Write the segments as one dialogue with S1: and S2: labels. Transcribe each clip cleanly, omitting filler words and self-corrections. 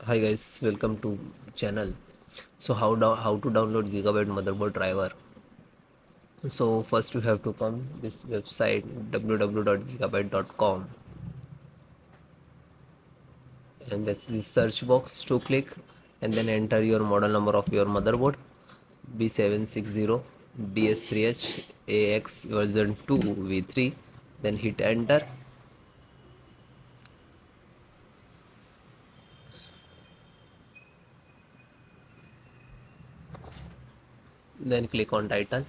S1: Hi guys, welcome to channel. So how to download Gigabyte motherboard driver? So first you have to come this website www.gigabyte.com, and that's the search box to click, and then enter your model number of your motherboard B760 DS3H AX version 2 V3. Then hit enter. Then click on title.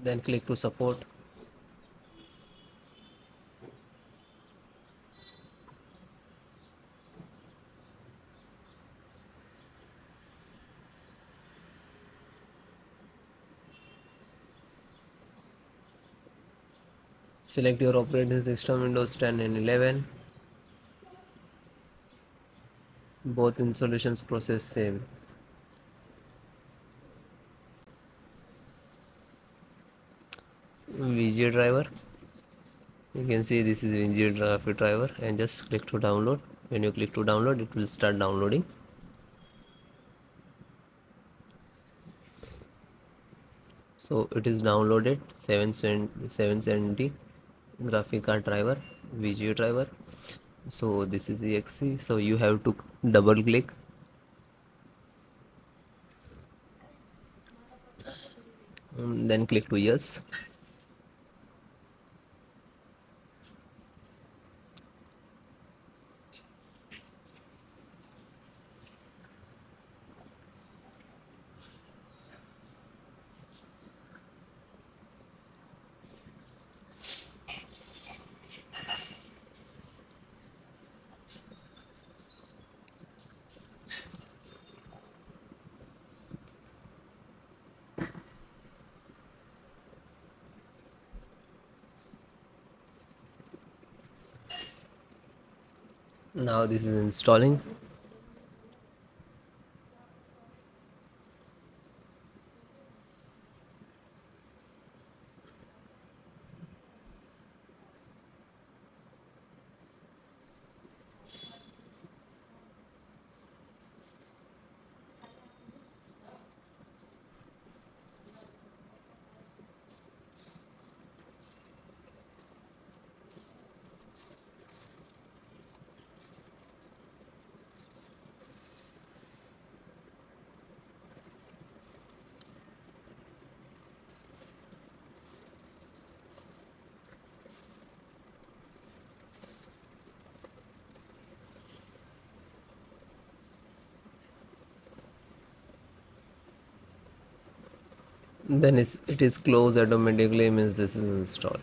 S1: Then click to support. Select your operating system Windows 10 and 11. Both installations process same. VG driver, you can see this is VG driver, and just click to download. When you click to download, it will start downloading. So it is downloaded. 770 graphic card driver, VG driver. So this is exe, so you have to double click, then click to yes. Now this is installing. Then it is closed automatically, means this is installed.